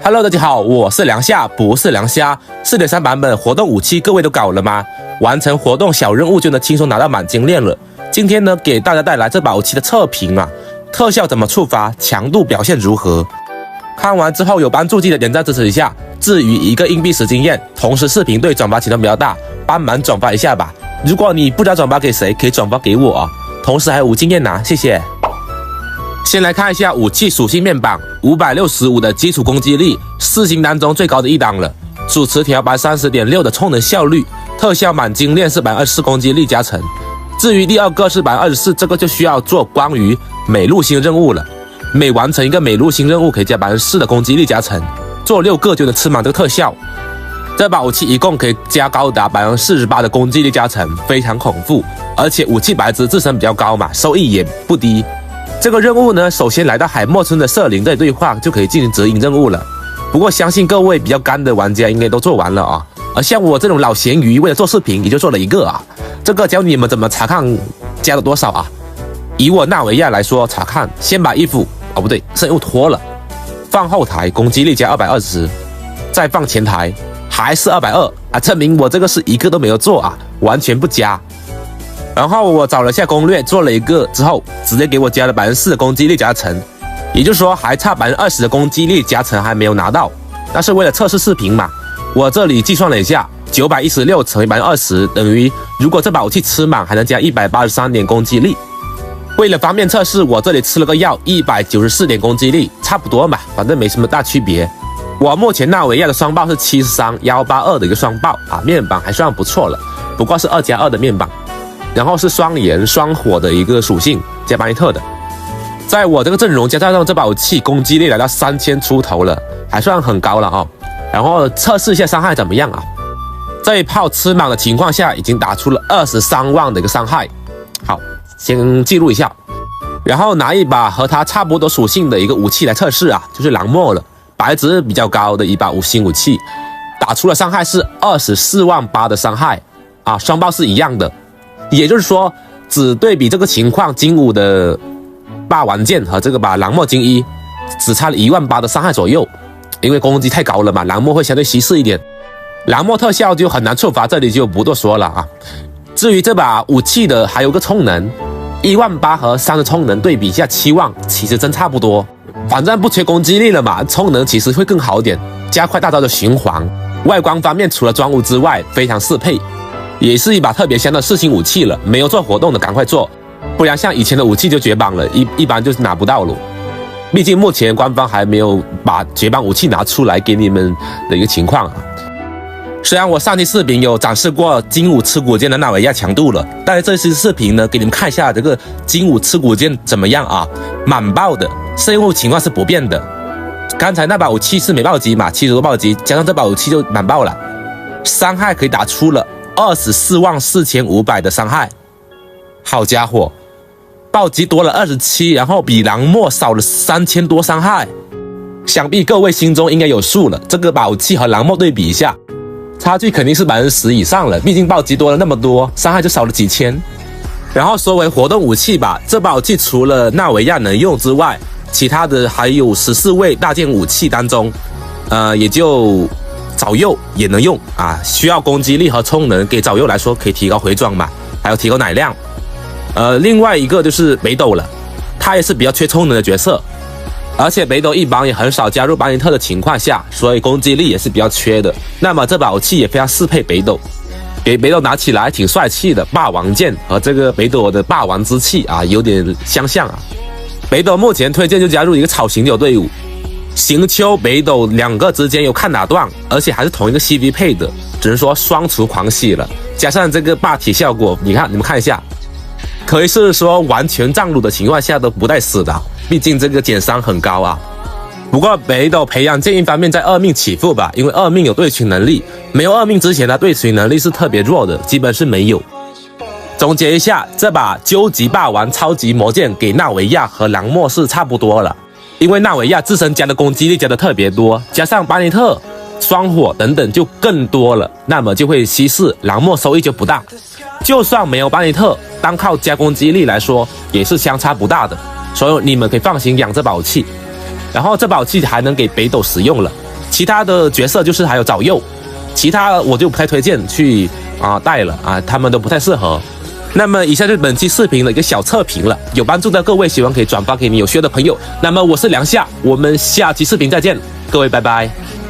Hello， 大家好，我是梁夏，不是梁虾。4.3版本活动武器各位都搞了吗？完成活动小任务就能轻松拿到满金链了。今天呢，给大家带来这把武器的测评啊，特效怎么触发，强度表现如何？看完之后有帮助记得点赞支持一下。至于1个硬币10经验，同时视频对转发启动比较大，帮忙转发一下吧。如果你不知道转发给谁，可以转发给我啊。同时还有5经验拿，谢谢。先来看一下武器属性面板，565的基础攻击力，4星当中最高的一档了。主持条 30.6% 的充能效率，特效满金链是24%攻击力加成。至于第二个是24%，这个就需要做关于美露星任务了。每完成一个美露星任务，可以加4%的攻击力加成，做6个就能吃满这个特效。这把武器一共可以加高达48%的攻击力加成，非常恐怖。而且武器白值自身比较高嘛，收益也不低。这个任务呢，首先来到海默村的瑟琳这里对话，就可以进行指引任务了。不过相信各位比较干的玩家应该都做完了啊。而像我这种老咸鱼，为了做视频也就做了1个啊。这个教你们怎么查看加了多少啊。以我纳维亚来说，查看先把衣服不对，圣物脱了，放后台攻击力加220，再放前台还是220啊，证明我这个是1个都没有做啊，完全不加。然后我找了下攻略，做了1个之后，直接给我加了4%的攻击力加成，也就是说还差20%的攻击力加成还没有拿到。但是为了测试视频嘛，我这里计算了一下，916乘以20%等于，如果这把武器吃满还能加183点攻击力。为了方便测试，我这里吃了个药，194点攻击力，差不多嘛，反正没什么大区别。我目前纳维亚的双爆是73182的一个双爆啊，面板还算不错了，不过是2+2的面板。然后是双炎双火的一个属性，加巴尼特的。在我这个阵容加上这把武器，攻击力来到3000出头了，还算很高了啊。然后测试一下伤害怎么样啊？这一炮吃满的情况下，已经打出了23万的一个伤害。好，先记录一下。然后拿一把和它差不多属性的一个武器来测试啊，就是蓝墨了，白值比较高的一把5星武器，打出了伤害是24万8的伤害啊，双爆是一样的。也就是说，只对比这个情况，金武的霸王剑和这个把蓝墨金衣只差了1万8的伤害左右，因为攻击太高了嘛，蓝墨会相对稀释一点，蓝墨特效就很难触发，这里就不多说了啊。至于这把武器的还有个充能，1万8和3的充能对比一下7万，其实真差不多，反正不缺攻击力了嘛，充能其实会更好点，加快大招的循环。外观方面除了装物之外，非常适配。也是一把特别香的4星武器了，没有做活动的赶快做，不然像以前的武器就绝版了，一般就是拿不到了。毕竟目前官方还没有把绝版武器拿出来给你们的一个情况啊。虽然我上期视频有展示过金武吃骨剑的纳维亚强度了，但是这期视频呢，给你们看一下这个金武吃骨剑怎么样啊？满爆的，生物情况是不变的。刚才那把武器是没暴击嘛，70多暴击，加上这把武器就满爆了，伤害可以打出了24万4500的伤害，好家伙，暴击多了27，然后比蓝墨少了3000多伤害，想必各位心中应该有数了。这个把武器和蓝墨对比一下，差距肯定是10%以上了，毕竟暴击多了那么多，伤害就少了几千。然后说回活动武器吧，这把武器除了纳维亚能用之外，其他的还有14位大件武器当中，也就早柚也能用啊，需要攻击力和充能，给早柚来说可以提高回装嘛，还有提高奶量。另外一个就是北斗了，他也是比较缺充能的角色，而且北斗一般也很少加入巴尼特的情况下，所以攻击力也是比较缺的。那么这把武器也非常适配北斗，给北斗拿起来挺帅气的，霸王剑和这个北斗的霸王之气啊有点相像啊。北斗目前推荐就加入一个草行柳队伍。行秋北斗2个之间有看哪段，而且还是同一个 CV 配的，只能说双除狂喜了。加上这个霸体效果，你们看一下，可以是说完全上路的情况下都不带死的，毕竟这个减伤很高啊。不过北斗培养剑一方面在2命起步吧，因为2命有对群能力，没有2命之前的对群能力是特别弱的，基本是没有。总结一下，这把究极霸王超级魔剑给纳维亚和蓝墨是差不多了。因为纳维亚自身加的攻击力加的特别多，加上巴尼特、双火等等就更多了，那么就会稀释，蓝墨收益就不大。就算没有巴尼特，单靠加攻击力来说也是相差不大的，所以你们可以放心养这把武器。然后这把武器还能给北斗使用了。其他的角色就是还有早柚，其他我就不太推荐去带了啊，他们都不太适合。那么以下就是本期视频的一个小测评了，有帮助的各位喜欢可以转发给你有需要的朋友。那么我是梁夏，我们下期视频再见，各位拜拜。